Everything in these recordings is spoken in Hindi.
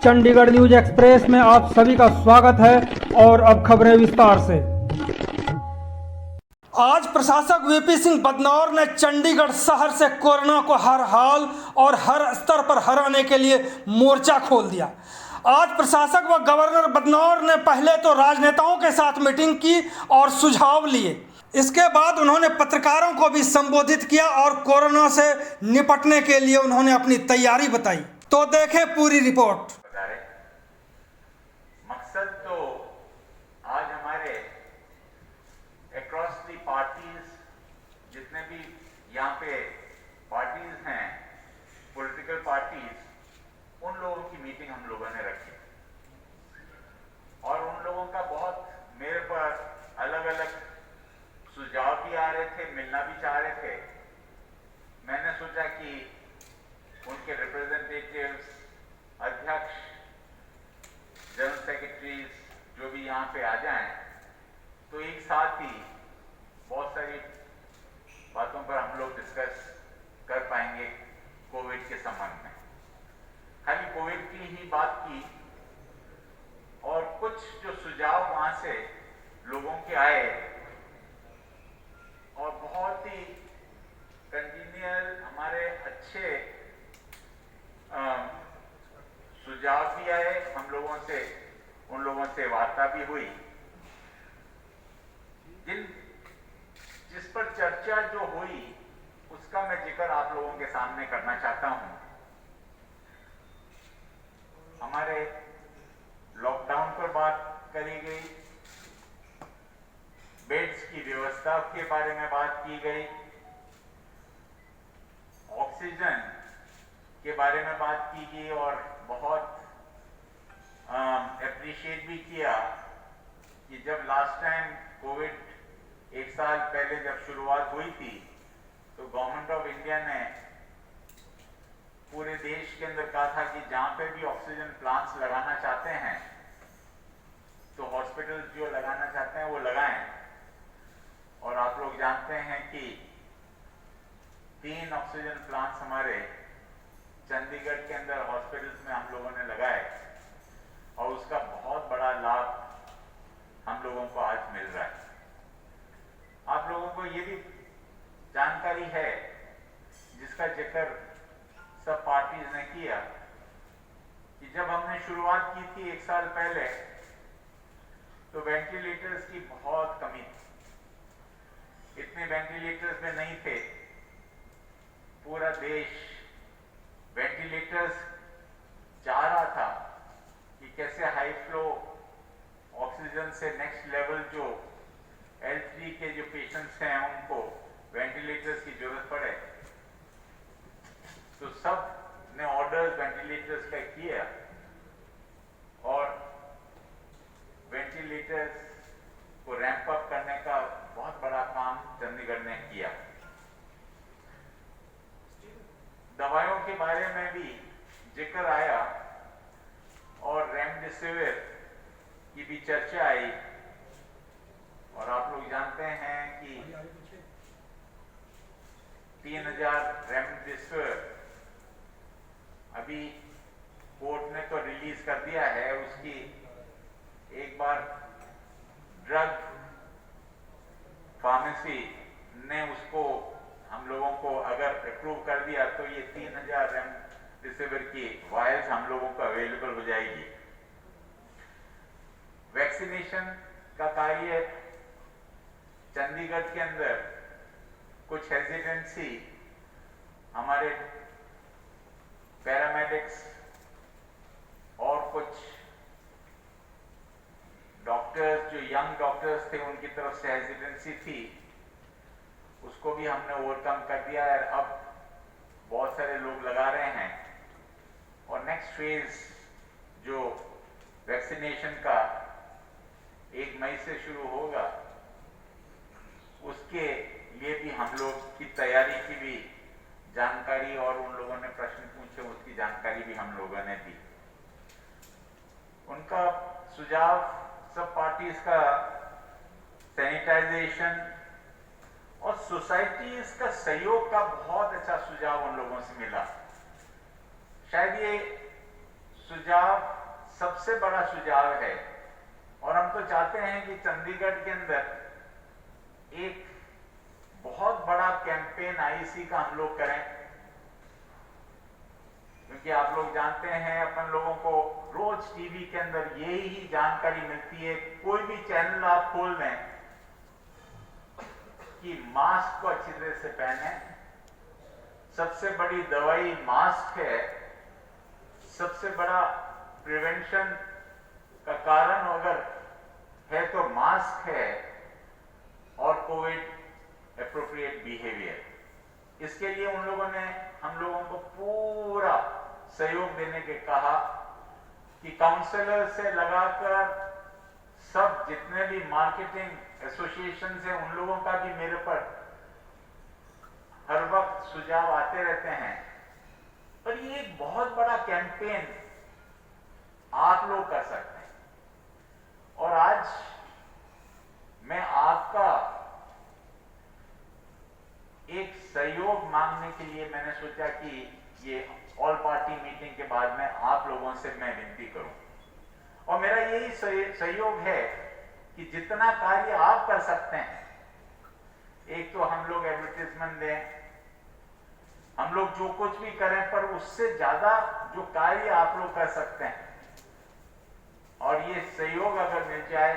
चंडीगढ़ न्यूज एक्सप्रेस में आप सभी का स्वागत है और अब खबरें विस्तार से। आज प्रशासक वीपी सिंह बदनौर ने चंडीगढ़ शहर से कोरोना को हर हाल और हर स्तर पर हराने के लिए मोर्चा खोल दिया। आज प्रशासक व गवर्नर बदनौर ने पहले तो राजनेताओं के साथ मीटिंग की और सुझाव लिए। इसके बाद उन्होंने पत्रकारों को भी संबोधित किया और कोरोना से निपटने के लिए उन्होंने अपनी तैयारी बताई। तो देखें पूरी रिपोर्ट। मकसद तो आज हमारे अक्रॉस दी पार्टीज, जितने भी यहाँ पे पार्टीज हैं, पॉलिटिकल पार्टीज, उन लोगों की मीटिंग हम लोगों ने रखी और उन लोगों का बहुत मेरे पर अलग अलग सुझाव भी आ रहे थे, मिलना भी चाह रहे थे। मैंने सोचा कि उनके रिप्रेजेंटेटिव्स, अध्यक्ष, जनरल सेक्रेटरीज जो भी यहाँ पे आ जाएं, तो एक साथ ही बहुत सारी बातों पर हम लोग डिस्कस कर पाएंगे कोविड के संबंध में। खाली कोविड की ही बात की और कुछ जो सुझाव वहां से लोगों के आए और बहुत ही कंटिन्यूअल हमारे अच्छे सुझाव भी आए हम लोगों से, उन लोगों से वार्ता भी हुई। जिस पर चर्चा जो हुई उसका मैं जिक्र आप लोगों के सामने करना चाहता हूं। हमारे लॉकडाउन पर बात करी गई, बेड्स की व्यवस्था के बारे में बात की गई, ऑक्सीजन के बारे में बात की गई और बहुत एप्रिशिएट भी किया कि जब लास्ट टाइम कोविड एक साल पहले जब शुरुआत हुई थी तो गवर्नमेंट ऑफ इंडिया ने पूरे देश के अंदर कहा था कि जहां पे भी ऑक्सीजन प्लांट्स लगाना चाहते हैं तो हॉस्पिटल जो लगाना चाहते हैं वो लगाएं। और आप लोग जानते हैं कि 3 ऑक्सीजन प्लांट्स हमारे चंडीगढ़ के अंदर हॉस्पिटल्स में हम लोगों ने लगाए और उसका बहुत बड़ा लाभ हम लोगों को आज मिल रहा है। आप लोगों को ये भी जानकारी है, जिसका जिक्र सब पार्टीज ने किया, कि जब हमने शुरुआत की थी 1 साल पहले तो वेंटिलेटर्स की बहुत कमी थी। इतने वेंटिलेटर्स में नहीं थे। पूरा देश वेंटिलेटर्स चाह रहा था कि कैसे हाई फ्लो ऑक्सीजन से नेक्स्ट लेवल जो L3 के जो पेशेंट्स हैं उनको वेंटिलेटर्स की जरूरत पड़े। तो सब ने ऑर्डर्स वेंटिलेटर्स का किया और वेंटिलेटर्स को रैंप अप करने का बहुत बड़ा काम चंडीगढ़ ने किया। दवाइयों के बारे में भी जिक्र आया और रेमडेसिविर की भी चर्चा आई और आप लोग जानते हैं कि 3000 रेमडेसिविर अभी कोर्ट ने तो रिलीज कर दिया है। उसकी एक बार ड्रग फार्मेसी ने उसको हम लोगों को अगर अप्रूव कर दिया तो ये 3000 रेमडेसिविर की वायल्स हम लोगों को अवेलेबल हो जाएगी। वैक्सीनेशन का कार्य चंडीगढ़ के अंदर कुछ हेजिटेंसी हमारे पैरामेडिक्स और कुछ डॉक्टर्स जो यंग डॉक्टर्स थे उनकी तरफ से हेजिटेंसी थी, उसको भी हमने ओवरकम कर दिया है। अब बहुत सारे लोग लगा रहे हैं और नेक्स्ट फेज जो वैक्सीनेशन का 1 मई से शुरू होगा उसके लिए भी हम लोग की तैयारी की भी जानकारी और उन लोगों ने प्रश्न पूछे उसकी जानकारी भी हम लोगों ने दी। उनका सुझाव सब पार्टीज का सैनिटाइजेशन और सोसाइटीज का सहयोग का बहुत अच्छा सुझाव उन लोगों से मिला। शायद ये सुझाव सबसे बड़ा सुझाव है और हम तो चाहते हैं कि चंडीगढ़ के अंदर एक बहुत बड़ा कैंपेन आईसी का हम लोग करें, क्योंकि आप लोग जानते हैं अपन लोगों को रोज टीवी के अंदर यही ही जानकारी मिलती है। कोई भी चैनल आप खोल दें कि मास्क को अच्छी तरह से पहने, सबसे बड़ी दवाई मास्क है, सबसे बड़ा प्रिवेंशन का कारण अगर है तो मास्क है, और कोविड एप्रोप्रिएट बिहेवियर। इसके लिए उन लोगों ने हम लोगों को पूरा सहयोग देने के कहा कि काउंसलर से लगाकर सब जितने भी मार्केटिंग एसोसिएशन है उन लोगों का भी मेरे पर हर वक्त सुझाव आते रहते हैं। पर ये एक बहुत बड़ा कैंपेन आप लोग कर सकते हैं, और आज मैं आपका एक सहयोग मांगने के लिए मैंने सोचा कि ये ऑल पार्टी मीटिंग के बाद में आप लोगों से मैं विनती करूं, और मेरा यही सहयोग है कि जितना कार्य आप कर सकते हैं, एक तो हम लोग एडवर्टाइजमेंट दें, हम लोग जो कुछ भी करें, पर उससे ज्यादा जो कार्य आप लोग कर सकते हैं, और ये सहयोग अगर मिल जाए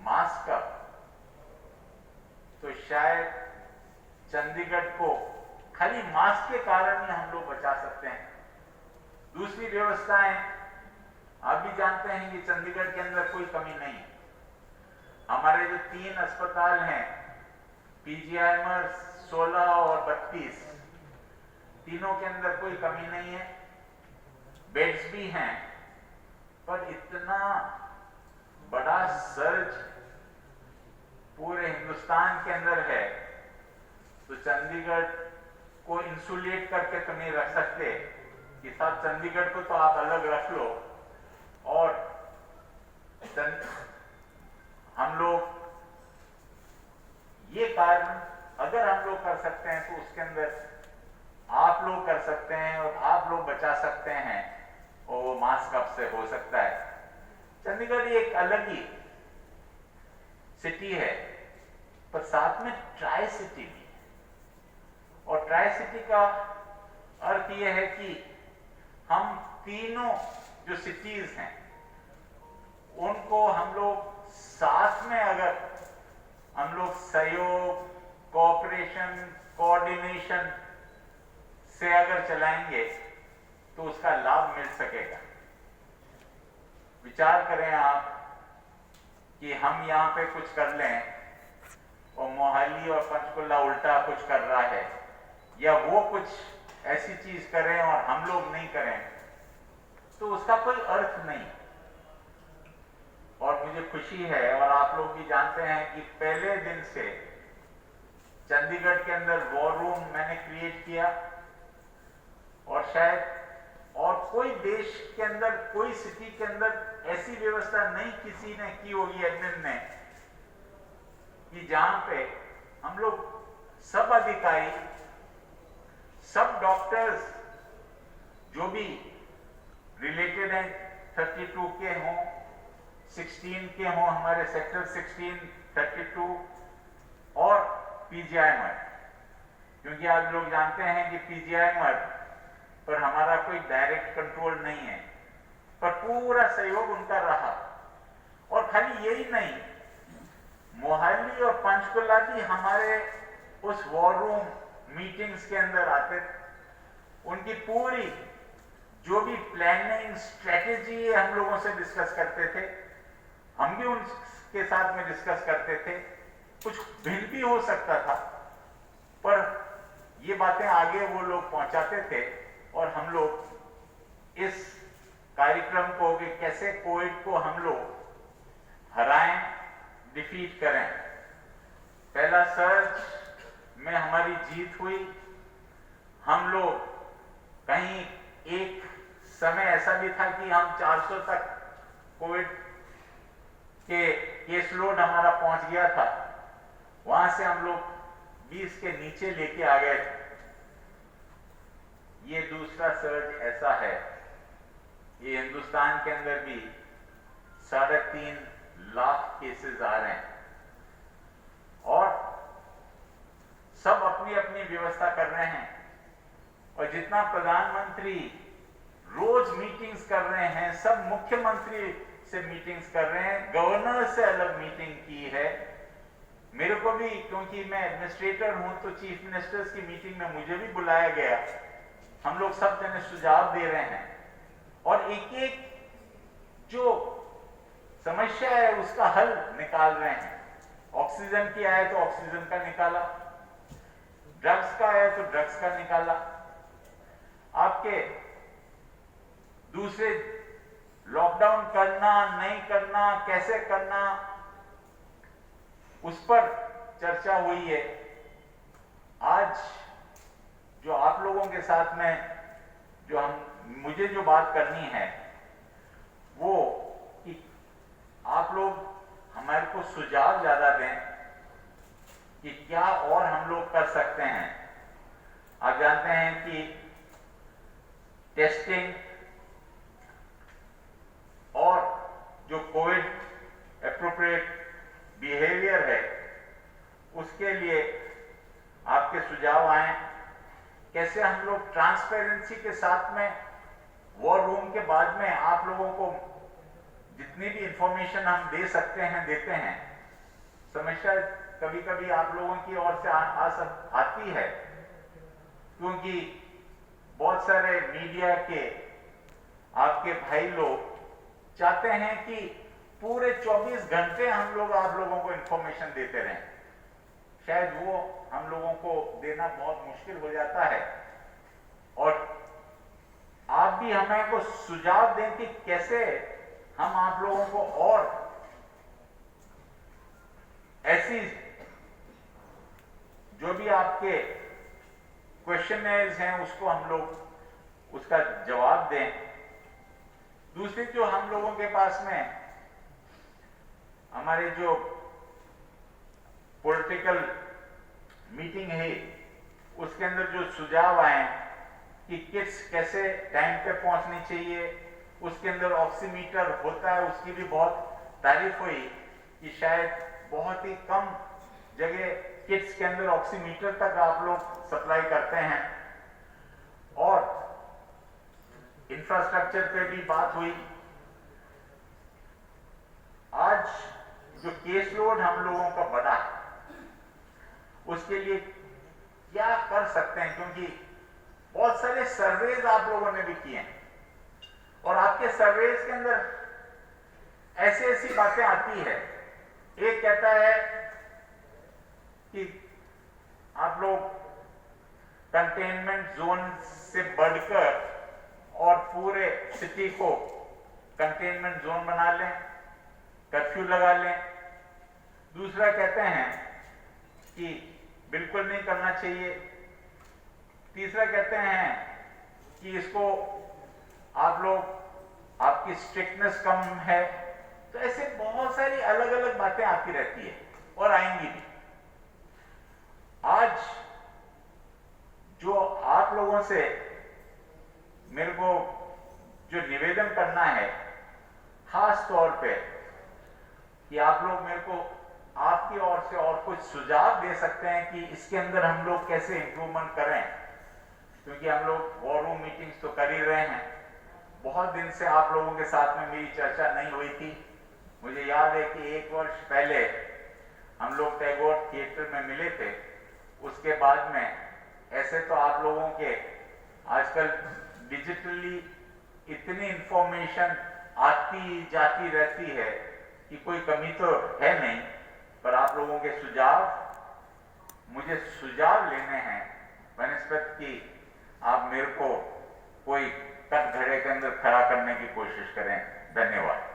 मास्क का, तो शायद चंडीगढ़ को खाली मास्क के कारण ही हम लोग बचा सकते हैं। दूसरी व्यवस्थाएं आप भी जानते हैं कि चंडीगढ़ के अंदर कोई कमी नहीं है। हमारे जो 3 अस्पताल हैं, पीजीआईएमआर 16 और 32, तीनों के अंदर कोई कमी नहीं है, बेड्स भी हैं, पर इतना बड़ा सर्ज पूरे हिंदुस्तान के अंदर है, तो चंडीगढ़ को इंसुलेट करके तो नहीं रख सकते कि साहब चंडीगढ़ को तो आप अलग रख लो, और हम लोग ये कार्य अगर हम लोग कर सकते हैं तो उसके अंदर आप लोग कर सकते हैं और आप लोग बचा सकते हैं, और वो मास्क अप से हो सकता है। चंडीगढ़ एक अलग ही सिटी है, पर साथ में ट्राई सिटी भी है, और ट्राई सिटी का अर्थ यह है कि हम तीनों जो सिटीज हैं उनको हम लोग साथ में अगर हम लोग सहयोग, कोऑपरेशन, कोऑर्डिनेशन से अगर चलाएंगे तो उसका लाभ मिल सकेगा। विचार करें आप कि हम यहां पे कुछ कर लें और मोहाली और पंचकुला उल्टा कुछ कर रहा है, या वो कुछ ऐसी चीज करें और हम लोग नहीं करें, तो उसका कोई अर्थ नहीं। और मुझे खुशी है, और आप लोग भी जानते हैं कि पहले दिन से चंडीगढ़ के अंदर वॉर रूम मैंने क्रिएट किया, और शायद और कोई देश के अंदर, कोई सिटी के अंदर ऐसी व्यवस्था नहीं किसी ने की होगी एडमिन ने, कि जहां पे हम लोग सब अधिकारी, सब डॉक्टर्स जो भी रिलेटेड हैं, 32 के हों, 16 के हों, हमारे सेक्टर 16, 32 और पीजीआईएमआर, क्योंकि आप लोग जानते हैं कि पीजीआईएमआर पर हमारा कोई डायरेक्ट कंट्रोल नहीं है, पर पूरा सहयोग उनका रहा। और खाली यही नहीं, मोहाली और पंचकुला भी हमारे उस वॉर रूम मीटिंग्स के अंदर आते थे, उनकी पूरी जो भी प्लानिंग स्ट्रेटेजी है हम लोगों से डिस्कस करते थे, हम भी उनके साथ में डिस्कस करते थे। कुछ भिन्न भी हो सकता था, पर ये बातें आगे वो लोग पहुंचाते थे, और हम लोग इस कार्यक्रम को कि कैसे कोविड को हम लोग हराएं, डिफीट करें। पहला सर्च में हमारी जीत हुई। हम लोग कहीं एक समय ऐसा भी था कि हम 400 तक कोविड के केस लोड हमारा पहुंच गया था, वहां से हम लोग 20 के नीचे लेके आ गए। ये दूसरा सर्च ऐसा है ये हिंदुस्तान के अंदर भी 3.5 लाख केसेस आ रहे हैं और सब अपनी अपनी व्यवस्था कर रहे हैं। और जितना प्रधानमंत्री रोज मीटिंग्स कर रहे हैं, सब मुख्यमंत्री से मीटिंग्स कर रहे हैं, गवर्नर से अलग मीटिंग की है। मेरे को भी, क्योंकि मैं एडमिनिस्ट्रेटर हूं, तो चीफ मिनिस्टर्स की मीटिंग में मुझे भी बुलाया गया। हम लोग सब जने सुझाव दे रहे हैं और एक एक जो समस्या है उसका हल निकाल रहे हैं। ऑक्सीजन की आए तो ऑक्सीजन का निकाला, ड्रग्स का आया तो ड्रग्स का निकाला, आपके दूसरे लॉकडाउन करना नहीं करना, कैसे करना, उस पर चर्चा हुई है। आज जो आप लोगों के साथ में जो मुझे जो बात करनी है वो कि आप लोग हमारे को सुझाव ज्यादा दें कि क्या और हम लोग कर सकते हैं। आप जानते हैं कि टेस्टिंग और जो कोविड एप्रोप्रिएट बिहेवियर है उसके लिए आपके सुझाव आए। कैसे हम लोग ट्रांसपेरेंसी के साथ में वॉर रूम के बाद में आप लोगों को जितनी भी इंफॉर्मेशन हम दे सकते हैं देते हैं। समस्या कभी कभी आप लोगों की ओर से आती है, क्योंकि बहुत सारे मीडिया के आपके भाई लोग चाहते हैं कि पूरे 24 घंटे हम लोग आप लोगों को इंफॉर्मेशन देते रहें। शायद वो हम लोगों को देना बहुत मुश्किल हो जाता है और आप भी हमें को सुझाव दें कि कैसे हम आप लोगों को और ऐसी जो भी आपके क्वेश्चनर्स हैं उसको हम लोग उसका जवाब दें। दूसरी जो हम लोगों के पास में हमारे जो पॉलिटिकल मीटिंग है उसके अंदर जो सुझाव आए कि किट्स कैसे टाइम पे पहुंचनी चाहिए, उसके अंदर ऑक्सीमीटर होता है, उसकी भी बहुत तारीफ हुई कि शायद बहुत ही कम जगह किट्स के अंदर ऑक्सीमीटर तक आप लोग सप्लाई करते हैं। और इंफ्रास्ट्रक्चर पे भी बात हुई। आज जो केस लोड हम लोगों का बढ़ा है उसके लिए क्या कर सकते हैं, क्योंकि बहुत सारे सर्वेज आप लोगों ने भी किए हैं और आपके सर्वेज के अंदर ऐसी ऐसी बातें आती है। एक कहता है कि आप लोग कंटेनमेंट जोन से बढ़कर और पूरे सिटी को कंटेनमेंट जोन बना लें, कर्फ्यू लगा लें। दूसरा कहते हैं कि बिल्कुल नहीं करना चाहिए। तीसरा कहते हैं कि इसको आप लोग आपकी स्ट्रिक्टनेस कम है। तो ऐसे बहुत सारी अलग अलग बातें आती रहती है और आएंगी भी। आज जो आप लोगों से मेरे को जो निवेदन करना है खास तौर पे कि आप लोग मेरे को आपकी ओर से और कुछ सुझाव दे सकते हैं कि इसके अंदर हम लोग कैसे इंप्रूवमेंट करें, क्योंकि हम लोग वॉर रूम मीटिंग्स तो कर ही रहे हैं। बहुत दिन से आप लोगों के साथ में मेरी चर्चा नहीं हुई थी। मुझे याद है कि 1 वर्ष पहले हम लोग टैगोर थिएटर में मिले थे। उसके बाद में ऐसे तो आप लोगों के आजकल डिजिटली इतनी इंफॉर्मेशन आती जाती रहती है कि कोई कमी तो है नहीं, पर आप लोगों के सुझाव, मुझे सुझाव लेने हैं बनस्पत की आप मेरे को कोई कटघरे के अंदर खड़ा करने की कोशिश करें। धन्यवाद।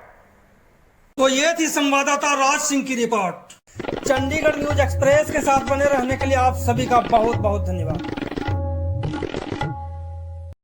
तो ये थी संवाददाता राज सिंह की रिपोर्ट। चंडीगढ़ न्यूज एक्सप्रेस के साथ बने रहने के लिए आप सभी का बहुत बहुत धन्यवाद।